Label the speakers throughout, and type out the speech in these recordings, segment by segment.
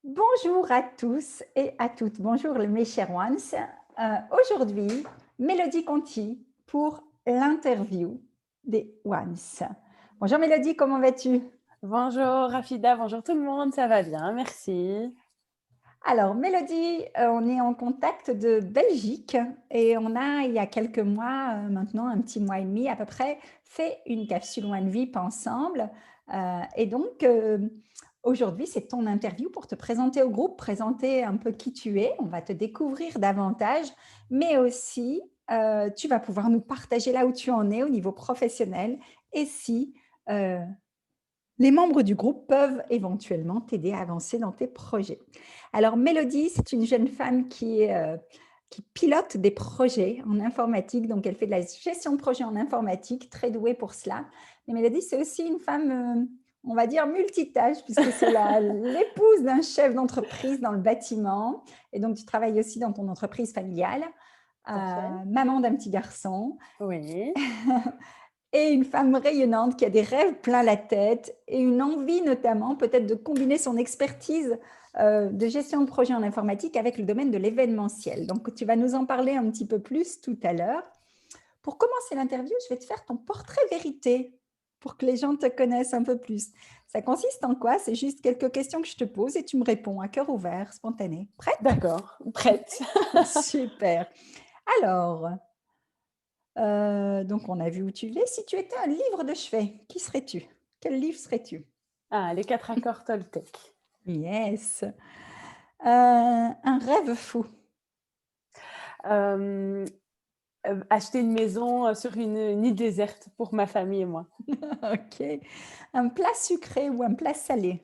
Speaker 1: Bonjour à tous et à toutes. Bonjour mes chers ones. Aujourd'hui, Mélodie Conti pour l'interview des ones. Bonjour Mélodie, comment vas-tu?
Speaker 2: Bonjour Rafida, bonjour tout le monde, ça va bien, merci.
Speaker 1: Alors Mélodie, on est en contact de Belgique et on a, il y a quelques mois maintenant, un petit mois et demi à peu près, fait une capsule One VIP ensemble. Et donc, aujourd'hui, c'est ton interview pour te présenter au groupe, présenter un peu qui tu es. On va te découvrir davantage, mais aussi, tu vas pouvoir nous partager là où tu en es au niveau professionnel et si les membres du groupe peuvent éventuellement t'aider à avancer dans tes projets. Alors Mélodie, c'est une jeune femme qui pilote des projets en informatique, donc elle fait de la gestion de projet en informatique, très douée pour cela. Mais Mélodie, c'est aussi une femme, on va dire, multitâche, puisque c'est l'épouse d'un chef d'entreprise dans le bâtiment. Et donc, tu travailles aussi dans ton entreprise familiale,
Speaker 2: Tout à fait.
Speaker 1: maman d'un petit garçon.
Speaker 2: Oui,
Speaker 1: Et une femme rayonnante qui a des rêves plein la tête et une envie notamment peut-être de combiner son expertise de gestion de projet en informatique avec le domaine de l'événementiel. Donc, tu vas nous en parler un petit peu plus tout à l'heure. Pour commencer l'interview, je vais te faire ton portrait vérité pour que les gens te connaissent un peu plus. Ça consiste en quoi? C'est juste quelques questions que je te pose et tu me réponds à cœur ouvert, spontané. Prête?
Speaker 2: d'accord, prête.
Speaker 1: Super. Alors, donc, on a vu où tu es. Si tu étais un livre de chevet, qui serais-tu? Quel livre serais-tu?
Speaker 2: Ah, les quatre accords Toltec.
Speaker 1: Yes. Un rêve fou.
Speaker 2: Euh, Acheter une maison sur une île déserte pour ma famille et moi.
Speaker 1: OK. Un plat sucré ou un plat salé?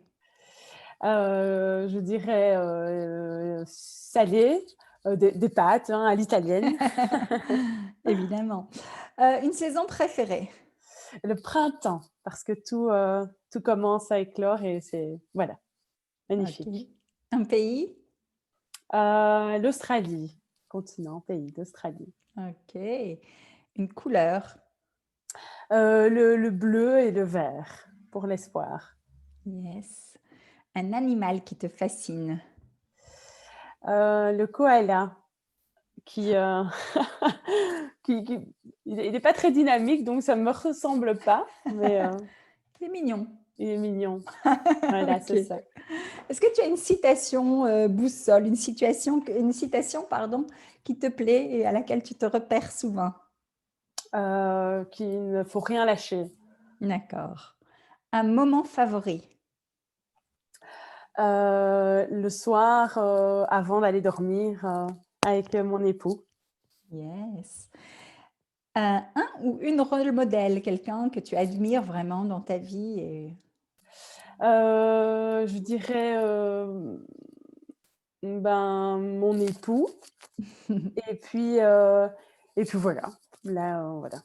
Speaker 2: Je dirais salé, des pâtes hein, à l'italienne.
Speaker 1: Évidemment. Une saison préférée?
Speaker 2: Le printemps, parce que tout commence à éclore et c'est, voilà,
Speaker 1: OK.
Speaker 2: magnifique.
Speaker 1: Un pays?
Speaker 2: L'Australie, continent, pays d'Australie.
Speaker 1: OK. Une couleur?
Speaker 2: Le bleu et le vert pour l'espoir.
Speaker 1: Yes. Un animal qui te fascine?
Speaker 2: Le koala qui, qui il est pas très dynamique, donc ça ne me ressemble pas, mais
Speaker 1: C'est mignon.
Speaker 2: il est mignon. Voilà,
Speaker 1: OK.
Speaker 2: c'est ça.
Speaker 1: Est-ce que tu as une citation, boussole, une citation, pardon, qui te plaît et à laquelle tu te repères souvent?
Speaker 2: Qu'il ne faut rien lâcher.
Speaker 1: D'accord. Un moment favori?
Speaker 2: Le soir, avant d'aller dormir, avec mon époux.
Speaker 1: Yes. Un ou une rôle modèle, quelqu'un que tu admires vraiment dans ta vie et
Speaker 2: Je dirais, ben, mon époux et puis, heu et puis voilà. Là, voilà.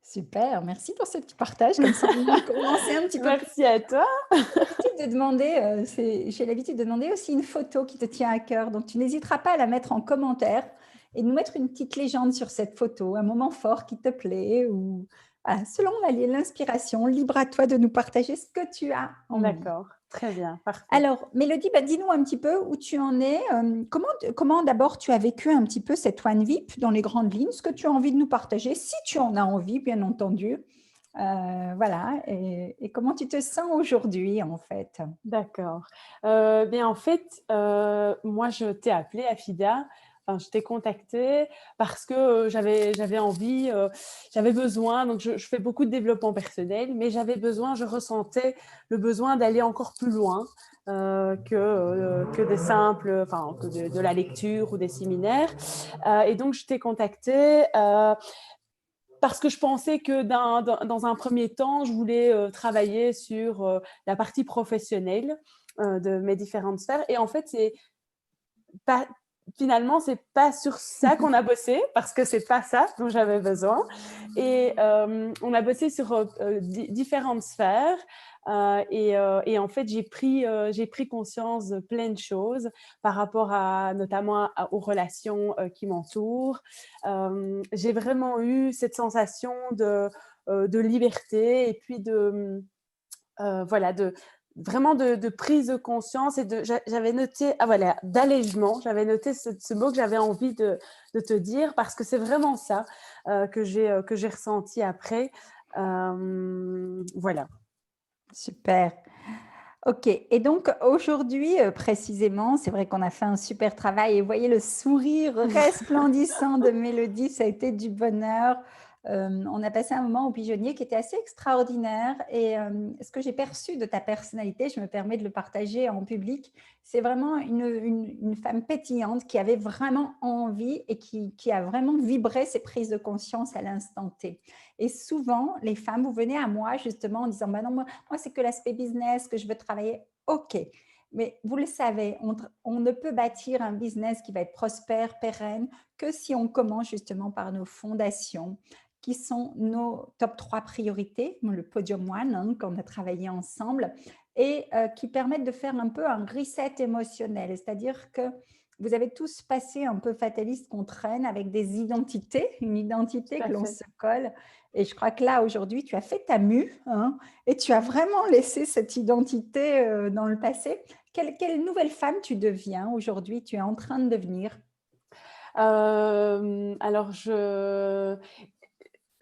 Speaker 1: super, merci pour ce petit partage, comme ça on a commencé un petit peu plus.
Speaker 2: Merci à toi.
Speaker 1: J'ai l'habitude de demander aussi une photo qui te tient à cœur, donc tu n'hésiteras pas à la mettre en commentaire et nous mettre une petite légende sur cette photo, un moment fort qui te plaît ou voilà, selon l'inspiration, libre à toi de nous partager ce que tu as envie.
Speaker 2: D'accord, très bien, parfait.
Speaker 1: Alors, Mélodie, bah, dis-nous un petit peu où tu en es. Comment d'abord tu as vécu un petit peu cette One VIP dans les grandes lignes, ce que tu as envie de nous partager, si tu en as envie, bien entendu. Voilà, et comment tu te sens aujourd'hui, en fait?
Speaker 2: D'accord. Bien, en fait, moi, je t'ai appelée, Afida, enfin, je t'ai contactée parce que, j'avais envie, j'avais besoin donc je fais beaucoup de développement personnel, mais je ressentais le besoin d'aller encore plus loin, que des simples enfin, que de la lecture ou des séminaires, et donc je t'ai contactée, parce que je pensais que dans un premier temps, je voulais travailler sur la partie professionnelle de mes différentes sphères. Et en fait, pas, finalement, c'est pas sur ça qu'on a bossé, parce que c'est pas ça dont j'avais besoin. Et on a bossé sur différentes sphères. Et en fait, j'ai pris conscience de plein de choses par rapport à, notamment aux relations qui m'entourent. J'ai vraiment eu cette sensation de liberté et puis voilà, vraiment de prise de conscience et j'avais noté, ah voilà, d'allègement. J'avais noté ce mot que j'avais envie de te dire parce que c'est vraiment ça que j'ai ressenti après. Voilà.
Speaker 1: Super. OK, et donc aujourd'hui, précisément, c'est vrai qu'on a fait un super travail et vous voyez le sourire resplendissant de Mélodie, ça a été du bonheur. On a passé un moment au pigeonnier qui était assez extraordinaire et ce que j'ai perçu de ta personnalité, je me permets de le partager en public, c'est vraiment une femme pétillante qui avait vraiment envie et qui a vraiment vibré ses prises de conscience à l'instant T. Et souvent, les femmes, vous venez à moi justement en disant: «Bah non, moi, c'est que l'aspect business que je veux travailler». OK, mais vous le savez, on ne peut bâtir un business qui va être prospère, pérenne, que si on commence justement par nos fondations, qui sont nos top 3 priorités, le podium one, hein, qu'on a travaillé ensemble, et qui permettent de faire un peu un reset émotionnel. C'est-à-dire que vous avez tous passé un peu fataliste qu'on traîne avec des identités, une identité
Speaker 2: Tout à
Speaker 1: que l'on
Speaker 2: fait.
Speaker 1: se colle. Et je crois que là, aujourd'hui, tu as fait ta mue, hein, et tu as vraiment laissé cette identité dans le passé. Quelle nouvelle femme tu deviens aujourd'hui? Tu es en train de devenir?
Speaker 2: Alors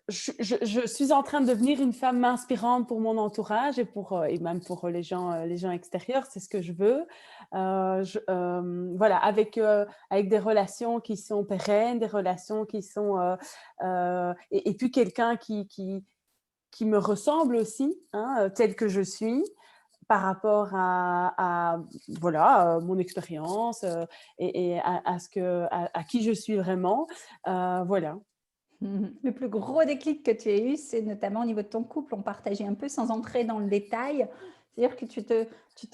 Speaker 2: je suis en train de devenir une femme inspirante pour mon entourage et même pour les gens extérieurs, c'est ce que je veux. Voilà, avec des relations qui sont pérennes, des relations qui sont, et puis quelqu'un qui me ressemble aussi, hein, telle que je suis, par rapport à voilà, mon expérience, et à ce que à qui je suis vraiment, voilà.
Speaker 1: Le plus gros déclic que tu as eu, c'est notamment au niveau de ton couple. On partageait un peu sans entrer dans le détail. C'est-à-dire que tu te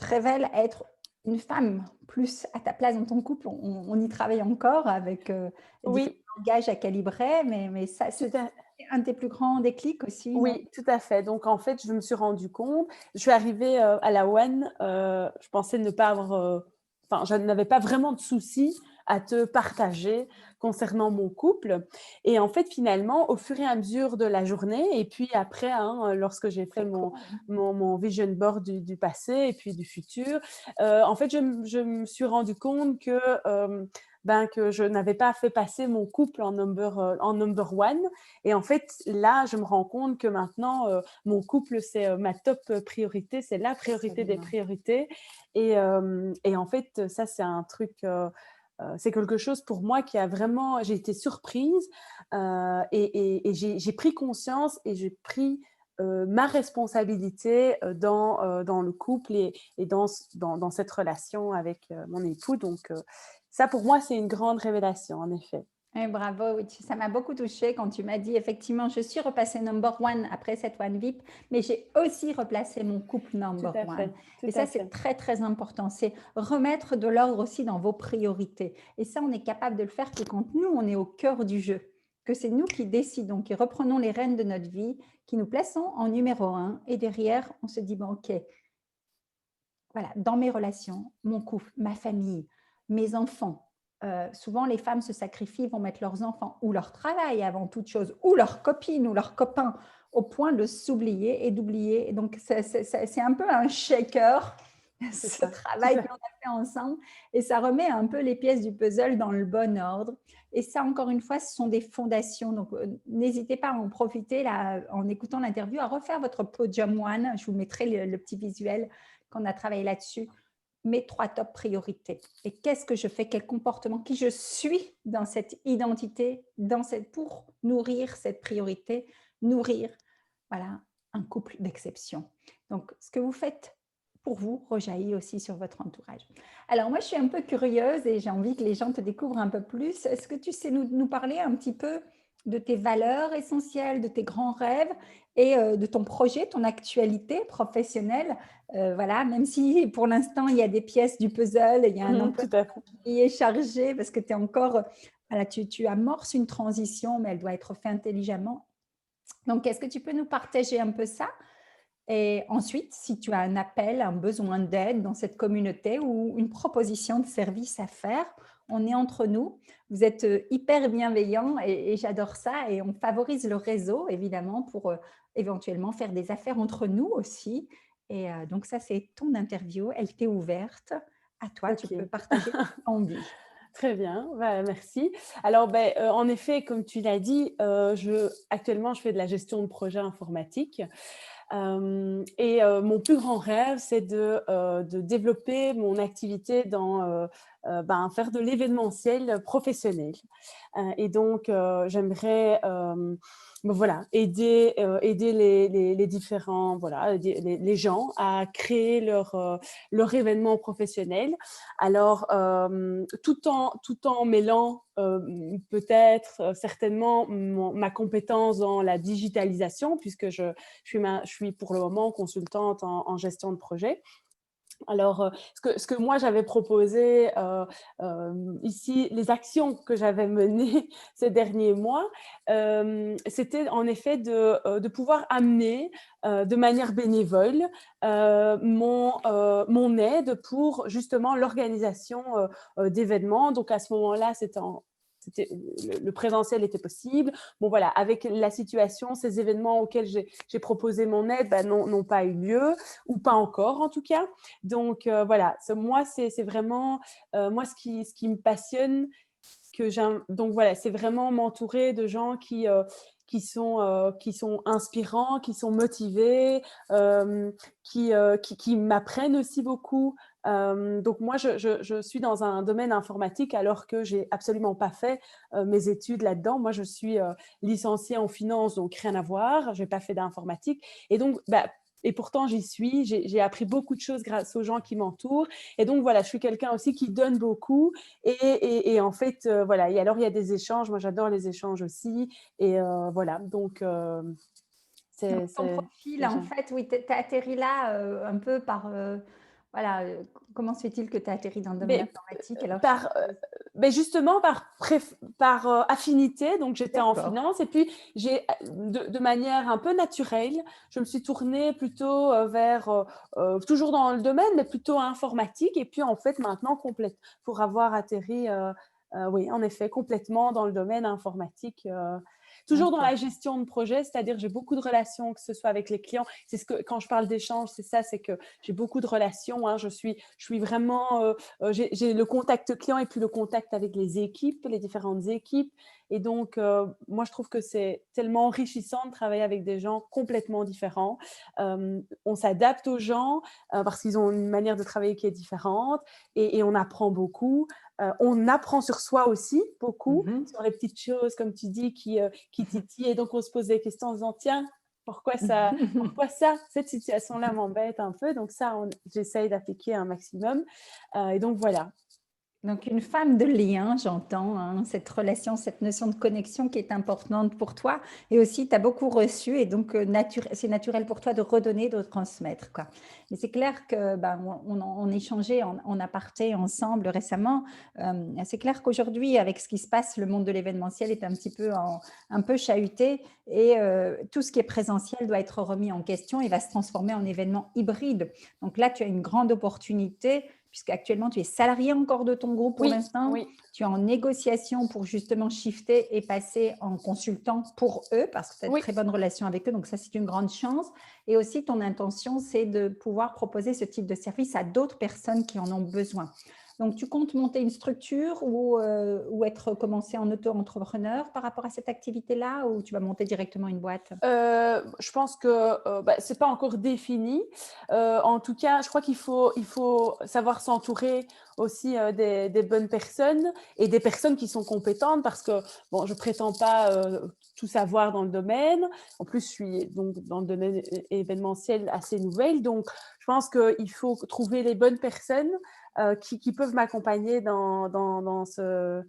Speaker 1: révèles être une femme plus à ta place dans ton couple. On y travaille encore avec différents
Speaker 2: Oui,
Speaker 1: langages à calibrer, mais ça,
Speaker 2: tout
Speaker 1: c'est
Speaker 2: à
Speaker 1: un de tes plus grands déclics aussi, non?
Speaker 2: Oui, tout à fait. Donc en fait, je me suis rendu compte, je suis arrivée, à la One, je pensais ne pas avoir, enfin, je n'avais pas vraiment de soucis à te partager concernant mon couple et en fait, finalement, au fur et à mesure de la journée et puis après, hein, lorsque j'ai fait
Speaker 1: Très cool.
Speaker 2: mon vision board du passé et puis du futur, en fait, je me suis rendu compte que, que je n'avais pas fait passer mon couple en number one et en fait, là, je me rends compte que maintenant, mon couple, c'est ma top priorité, c'est la priorité des
Speaker 1: Absolument.
Speaker 2: priorités. Et en fait, ça, c'est un truc, c'est quelque chose pour moi qui a vraiment. J'ai été surprise et j'ai pris conscience et j'ai pris ma responsabilité dans le couple et dans cette relation avec mon époux. Donc, ça, pour moi, c'est une grande révélation, en effet.
Speaker 1: Eh bravo, oui, ça m'a beaucoup touchée quand tu m'as dit effectivement, je suis repassée number one après cette One VIP, mais j'ai aussi replacé mon couple
Speaker 2: Tout
Speaker 1: number
Speaker 2: à
Speaker 1: one.
Speaker 2: fait, tout
Speaker 1: Et ça,
Speaker 2: à
Speaker 1: c'est
Speaker 2: fait.
Speaker 1: très, très important. C'est remettre de l'ordre aussi dans vos priorités. Et ça, on est capable de le faire que quand nous, on est au cœur du jeu, que c'est nous qui décidons, qui reprenons les rênes de notre vie, qui nous plaçons en numéro un. Et derrière, on se dit, bon, OK, voilà, dans mes relations, mon couple, ma famille, mes enfants. Souvent, les femmes se sacrifient, vont mettre leurs enfants ou leur travail avant toute chose, ou leurs copines ou leurs copains, au point de s'oublier et d'oublier. Et donc, c'est un peu un shaker,
Speaker 2: C'est
Speaker 1: ce
Speaker 2: ça, tout
Speaker 1: travail
Speaker 2: à
Speaker 1: qu'on a fait ensemble, et ça remet un peu les pièces du puzzle dans le bon ordre. Et ça, encore une fois, ce sont des fondations. Donc, n'hésitez pas à en profiter là, en écoutant l'interview, à refaire votre podium one. Je vous mettrai le petit visuel qu'on a travaillé là-dessus, mes 3 top priorités. Et qu'est-ce que je fais? Quel comportement? Qui je suis dans cette identité, pour nourrir cette priorité, nourrir, voilà, un couple d'exception. Donc, ce que vous faites pour vous rejaillit aussi sur votre entourage. Alors moi, je suis un peu curieuse et j'ai envie que les gens te découvrent un peu plus. Est-ce que tu sais nous parler un petit peu de tes valeurs essentielles, de tes grands rêves et de ton projet, ton actualité professionnelle? Voilà, même si pour l'instant, il y a des pièces du puzzle, il y a un emploi
Speaker 2: tout à fait.
Speaker 1: qui est chargé parce que tu es encore, voilà, tu amorces une transition, mais elle doit être faite intelligemment. Donc, est-ce que tu peux nous partager un peu ça? Et ensuite, si tu as un appel, un besoin d'aide dans cette communauté ou une proposition de service à faire, on est entre nous. Vous êtes hyper bienveillants et j'adore ça. Et on favorise le réseau, évidemment, pour éventuellement faire des affaires entre nous aussi. Et donc ça, c'est ton interview. Elle t'est ouverte. À toi, tu peux
Speaker 2: OK.
Speaker 1: partager ce que tu as envie.
Speaker 2: Très bien, bah, merci. Alors, beh, en effet, comme tu l'as dit, actuellement, je fais de la gestion de projet informatique. Mon plus grand rêve, c'est de développer mon activité faire de l'événementiel professionnel. J'aimerais, voilà, aider les différents, voilà, aider les gens à créer leur événement professionnel. Alors, tout en mêlant, peut-être, certainement ma compétence dans la digitalisation puisque je suis pour le moment consultante en gestion de projet. Alors, ce que moi j'avais proposé, ici, les actions que j'avais menées ces derniers mois, c'était en effet de pouvoir amener, de manière bénévole, mon aide pour justement l'organisation, d'événements. Donc à ce moment-là, le présentiel était possible. Bon voilà, avec la situation, ces événements auxquels j'ai proposé mon aide, bah, n'ont pas eu lieu, ou pas encore en tout cas. Donc voilà, moi, c'est vraiment moi ce qui me passionne, donc voilà, c'est vraiment m'entourer de gens qui sont inspirants, qui sont motivés, qui m'apprennent aussi beaucoup. Donc moi, je suis dans un domaine informatique alors que j'ai absolument pas fait mes études là-dedans. Moi, je suis licenciée en finance, donc rien à voir. J'ai pas fait d'informatique. Et donc, bah, et pourtant, j'y suis. J'ai appris beaucoup de choses grâce aux gens qui m'entourent. Et donc, voilà, je suis quelqu'un aussi qui donne beaucoup. Et en fait, voilà. Et alors, il y a des échanges. Moi, j'adore les échanges aussi. Et voilà. Donc,
Speaker 1: Donc
Speaker 2: c'est
Speaker 1: ton
Speaker 2: c'est-
Speaker 1: profil,
Speaker 2: c'est
Speaker 1: en
Speaker 2: bien.
Speaker 1: fait, oui, tu as atterri là, un peu par, voilà, comment se fait-il que tu as atterri dans le domaine
Speaker 2: Mais
Speaker 1: informatique alors chez
Speaker 2: par, justement affinité, donc j'étais en
Speaker 1: d'accord.
Speaker 2: finance et puis de manière un peu naturelle, je me suis tournée plutôt, vers, toujours dans le domaine, mais plutôt informatique et puis en fait maintenant complète pour avoir atterri, oui, en effet, complètement dans le domaine informatique, toujours dans
Speaker 1: OK.
Speaker 2: la gestion de projet, c'est-à-dire j'ai beaucoup de relations, que ce soit avec les clients. C'est ce que quand je parle d'échange, c'est ça, c'est que j'ai beaucoup de relations, hein. Je suis vraiment, j'ai le contact client et puis le contact avec les équipes, les différentes équipes. Et donc, moi, je trouve que c'est tellement enrichissant de travailler avec des gens complètement différents. On s'adapte aux gens parce qu'ils ont une manière de travailler qui est différente et on apprend beaucoup. On apprend sur soi aussi beaucoup,
Speaker 1: Mmh.
Speaker 2: sur les petites choses, comme tu dis, qui titillent. Et donc, on se pose des questions en disant, tiens, pourquoi ça, cette situation-là m'embête un peu. Donc ça, j'essaye d'appliquer un maximum. Et donc voilà.
Speaker 1: Donc une femme de lien, j'entends, hein, cette relation, cette notion de connexion qui est importante pour toi et aussi tu as beaucoup reçu et donc c'est naturel pour toi de redonner, de transmettre, quoi. Mais c'est clair que ben, on échangeait en aparté ensemble récemment. C'est clair qu'aujourd'hui, avec ce qui se passe, le monde de l'événementiel est un peu chahuté et tout ce qui est présentiel doit être remis en question et va se transformer en événement hybride. Donc là, tu as une grande opportunité puisqu'actuellement tu es salarié encore de ton groupe pour
Speaker 2: Oui,
Speaker 1: l'instant,
Speaker 2: oui.
Speaker 1: tu es en négociation pour justement shifter et passer en consultant pour eux parce que tu as de
Speaker 2: Oui.
Speaker 1: très bonnes relations avec eux, donc ça c'est une grande chance. Et aussi ton intention c'est de pouvoir proposer ce type de service à d'autres personnes qui en ont besoin. Donc tu comptes monter une structure ou être commencé en auto-entrepreneur par rapport à cette activité-là ou tu vas monter directement une boîte?
Speaker 2: Je pense que c'est pas encore défini. En tout cas, je crois qu'il faut savoir s'entourer aussi des bonnes personnes et des personnes qui sont compétentes parce que bon, je prétends pas tout savoir dans le domaine. En plus, je suis donc dans le domaine événementiel assez nouvelle, donc je pense qu'il faut trouver les bonnes personnes qui peuvent m'accompagner dans ce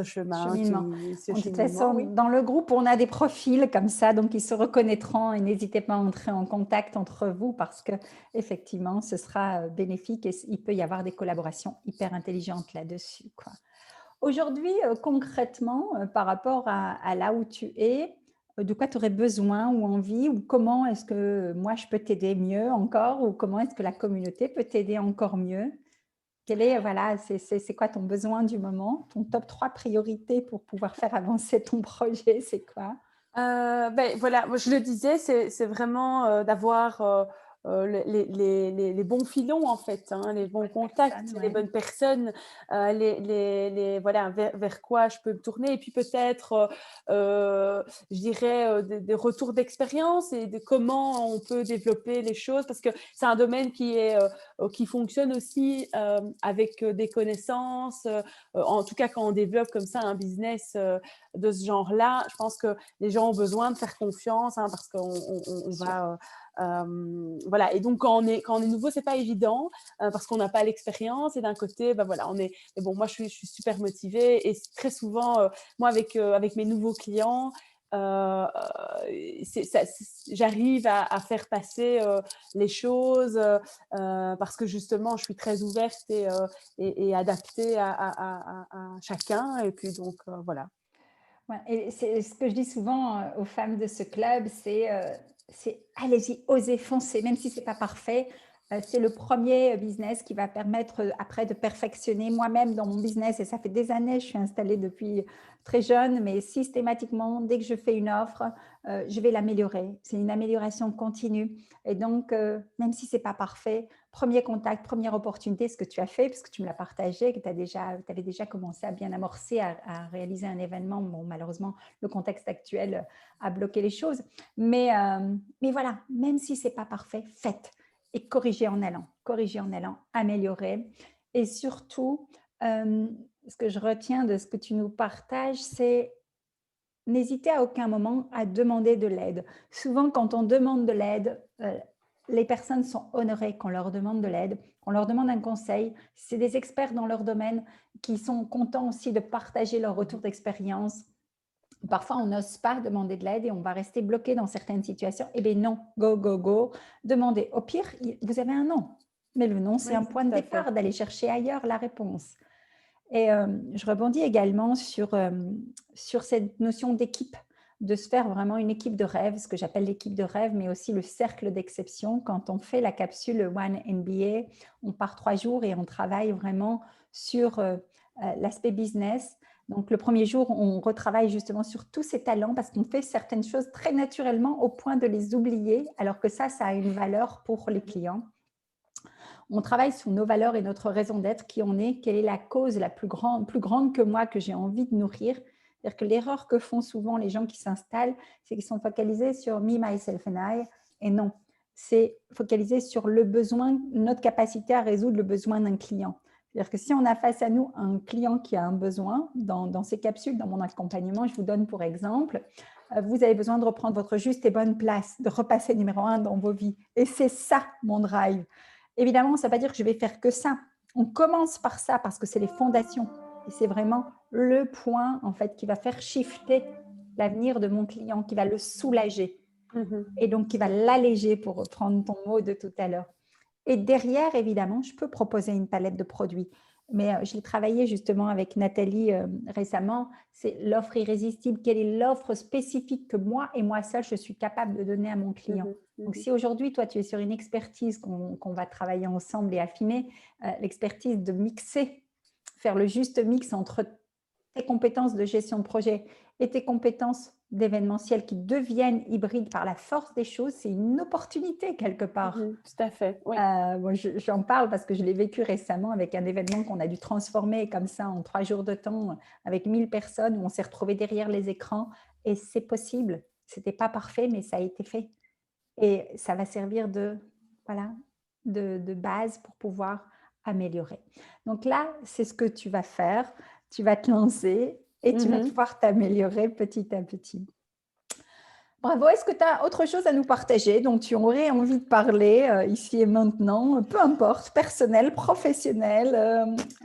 Speaker 2: chemin,
Speaker 1: Cheminement.
Speaker 2: ce
Speaker 1: Bon, de toute
Speaker 2: cheminement,
Speaker 1: façon,
Speaker 2: oui.
Speaker 1: dans le groupe, on a des profils comme ça, donc ils se reconnaîtront et n'hésitez pas à entrer en contact entre vous parce que effectivement, ce sera bénéfique et il peut y avoir des collaborations hyper intelligentes là-dessus, quoi. Aujourd'hui, concrètement, par rapport à là où tu es, de quoi tu aurais besoin ou envie ou comment est-ce que moi je peux t'aider mieux encore ou comment est-ce que la communauté peut t'aider encore mieux? Quel est, voilà, c'est quoi ton besoin du moment? Ton top 3 priorités pour pouvoir faire avancer ton projet, c'est quoi?
Speaker 2: Voilà, moi je le disais, c'est vraiment, d'avoir, les bons filons en fait, hein, les bons
Speaker 1: Bonne
Speaker 2: contacts,
Speaker 1: personne,
Speaker 2: les
Speaker 1: ouais.
Speaker 2: bonnes personnes, voilà, vers quoi je peux me tourner et puis peut-être, je dirais, des retours d'expérience et de comment on peut développer les choses parce que c'est un domaine qui fonctionne aussi, avec, des connaissances, en tout cas quand on développe comme ça un business, de ce genre-là, je pense que les gens ont besoin de faire confiance, hein, parce qu'on
Speaker 1: Bien sûr.
Speaker 2: va, voilà. Et donc quand on est nouveau, c'est pas évident, parce qu'on n'a pas l'expérience et d'un côté, bah, voilà, mais bon, moi je suis super motivée et très souvent, moi avec mes nouveaux clients, j'arrive à faire passer, les choses, parce que justement je suis très ouverte et adaptée à chacun et puis donc voilà.
Speaker 1: Ouais, et c'est ce que je dis souvent, aux femmes de ce club, c'est: «Allez-y, osez, foncez», même si c'est pas parfait. C'est le premier business qui va permettre, après de perfectionner. Moi-même dans mon business et ça fait des années, je suis installée depuis très jeune, mais systématiquement, dès que je fais une offre, je vais l'améliorer. C'est une amélioration continue et donc même si c'est pas parfait, premier contact, première opportunité, ce que tu as fait, parce que tu me l'as partagé, que tu avais déjà commencé à bien amorcer, à réaliser un événement. Bon, malheureusement, le contexte actuel a bloqué les choses. Mais voilà, même si ce n'est pas parfait, faites et corrigez en allant, améliorer. Et surtout, ce que je retiens de ce que tu nous partages, c'est n'hésitez à aucun moment à demander de l'aide. Souvent, quand on demande de l'aide, les personnes sont honorées qu'on leur demande de l'aide, qu'on leur demande un conseil. C'est des experts dans leur domaine qui sont contents aussi de partager leur retour d'expérience. Parfois, on n'ose pas demander de l'aide et on va rester bloqué dans certaines situations. Eh bien non, go, go, go, demandez. Au pire, vous avez un non. Mais le non, c'est
Speaker 2: Oui,
Speaker 1: un point de
Speaker 2: tout à fait.
Speaker 1: départ d'aller chercher ailleurs la réponse. Et je rebondis également sur cette notion d'équipe, de se faire vraiment une équipe de rêve, ce que j'appelle l'équipe de rêve, mais aussi le cercle d'exception. Quand on fait la capsule One MBA, on part 3 jours et on travaille vraiment sur l'aspect business. Donc le premier jour, on retravaille justement sur tous ces talents parce qu'on fait certaines choses très naturellement au point de les oublier, alors que ça a une valeur pour les clients. On travaille sur nos valeurs et notre raison d'être, qui on est, quelle est la cause la plus grande que moi, que j'ai envie de nourrir. C'est-à-dire que l'erreur que font souvent les gens qui s'installent, c'est qu'ils sont focalisés sur me, myself and I, et non, c'est focalisé sur le besoin, notre capacité à résoudre le besoin d'un client. C'est-à-dire que si on a face à nous un client qui a un besoin, dans ces capsules, dans mon accompagnement, je vous donne pour exemple, vous avez besoin de reprendre votre juste et bonne place, de repasser numéro 1 dans vos vies. Et c'est ça mon drive. Évidemment, ça ne veut pas dire que je vais faire que ça. On commence par ça parce que c'est les fondations et c'est vraiment le point en fait qui va faire shifter l'avenir de mon client, qui va le soulager et donc qui va l'alléger, pour reprendre ton mot de tout à l'heure. Et derrière, évidemment, je peux proposer une palette de produits. Mais je l'ai travaillé justement avec Nathalie récemment. C'est l'offre irrésistible. Quelle est l'offre spécifique que moi et moi seule, je suis capable de donner à mon client?
Speaker 2: Mhm,
Speaker 1: Donc,
Speaker 2: mhm.
Speaker 1: si aujourd'hui, toi, tu es sur une expertise qu'on va travailler ensemble et affiner, l'expertise de mixer, faire le juste mix entre tes compétences de gestion de projet et tes compétences d'événementiel qui deviennent hybrides par la force des choses, c'est une opportunité quelque part.
Speaker 2: Tout à fait, oui.
Speaker 1: Moi, j'en parle parce que je l'ai vécu récemment avec un événement qu'on a dû transformer comme ça en 3 jours de temps avec 1000 personnes où on s'est retrouvé derrière les écrans et c'est possible. C'était pas parfait, mais ça a été fait. Et ça va servir voilà, de base pour pouvoir améliorer. Donc là, c'est ce que tu vas faire. Tu vas te lancer et tu vas
Speaker 2: Mhm.
Speaker 1: pouvoir t'améliorer petit à petit. Bravo, est-ce que tu as autre chose à nous partager dont tu aurais envie de parler ici et maintenant, peu importe, personnel, professionnel,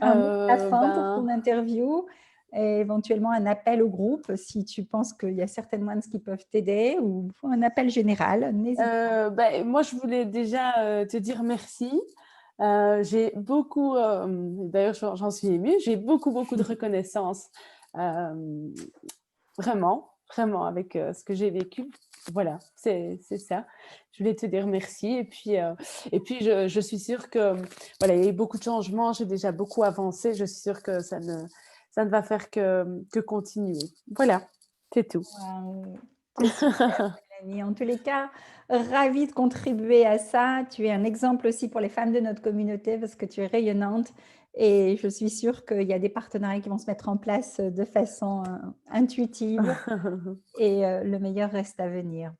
Speaker 1: un mot de la fin pour ton
Speaker 2: Ben,
Speaker 1: interview et éventuellement un appel au groupe si tu penses qu'il y a certaines ones qui peuvent t'aider ou un appel général, n'hésite pas.
Speaker 2: moi, je voulais déjà te dire merci. J'ai beaucoup, d'ailleurs, j'en suis émue, j'ai beaucoup, beaucoup de reconnaissance, euh, vraiment, vraiment, avec ce que j'ai vécu. Voilà, c'est ça. Je voulais te dire merci. Et puis je suis sûre que, voilà, il y a eu beaucoup de changements, j'ai déjà beaucoup avancé. Je suis sûre que ça ne va faire que continuer. Voilà, c'est tout.
Speaker 1: Waouh, c'est super. Mélanie. En tous les cas, ravie de contribuer à ça. Tu es un exemple aussi pour les femmes de notre communauté parce que tu es rayonnante et je suis sûre qu'il y a des partenariats qui vont se mettre en place de façon intuitive et le meilleur reste à venir.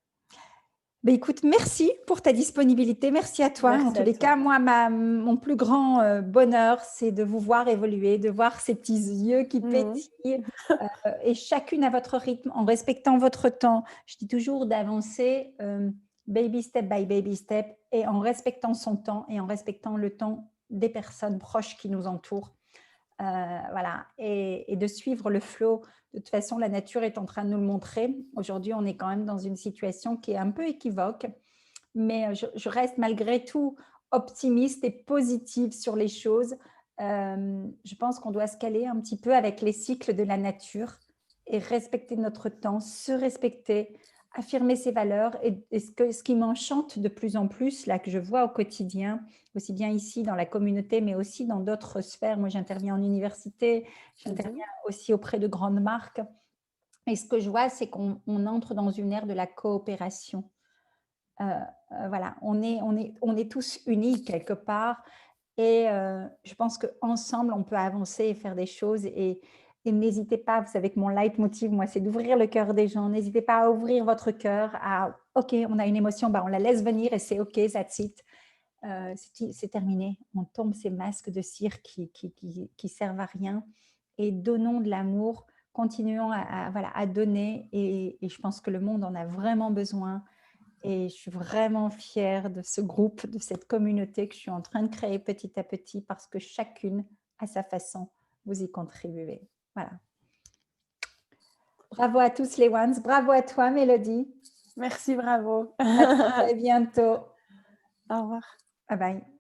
Speaker 1: Ben écoute, merci pour ta disponibilité, merci à toi. En
Speaker 2: Merci
Speaker 1: tous
Speaker 2: à
Speaker 1: les
Speaker 2: toi.
Speaker 1: cas, moi, mon plus grand bonheur, c'est de vous voir évoluer, de voir ces petits yeux qui
Speaker 2: Mhm.
Speaker 1: pétillent et chacune à votre rythme, en respectant votre temps. Je dis toujours d'avancer baby step by baby step et en respectant son temps et en respectant le temps des personnes proches qui nous entourent. Voilà, et de suivre le flow. De toute façon, la nature est en train de nous le montrer. Aujourd'hui, on est quand même dans une situation qui est un peu équivoque, mais je reste malgré tout optimiste et positive sur les choses. Je pense qu'on doit se caler un petit peu avec les cycles de la nature et respecter notre temps, se respecter, affirmer ses valeurs. Et ce qui m'enchante de plus en plus, là, que je vois au quotidien, aussi bien ici dans la communauté, mais aussi dans d'autres sphères. Moi, j'interviens en université,
Speaker 2: Mhm.
Speaker 1: j'interviens aussi auprès de grandes marques. Et ce que je vois, c'est qu'on entre dans une ère de la coopération. Voilà, on est tous unis quelque part et je pense qu'ensemble, on peut avancer et faire des choses et n'hésitez pas, vous savez que mon leitmotiv, moi, c'est d'ouvrir le cœur des gens. N'hésitez pas à ouvrir votre cœur, à OK, on a une émotion, bah, on la laisse venir et c'est OK, that's it. C'est terminé. On tombe ces masques de cire qui servent à rien et donnons de l'amour, continuons voilà, à donner et je pense que le monde en a vraiment besoin. Et je suis vraiment fière de ce groupe, de cette communauté que je suis en train de créer petit à petit parce que chacune, à sa façon, vous y contribuez. Voilà. Bravo à tous les ones. Bravo à toi, Mélodie.
Speaker 2: Merci, bravo.
Speaker 1: À très bientôt.
Speaker 2: Au revoir.
Speaker 1: Bye bye.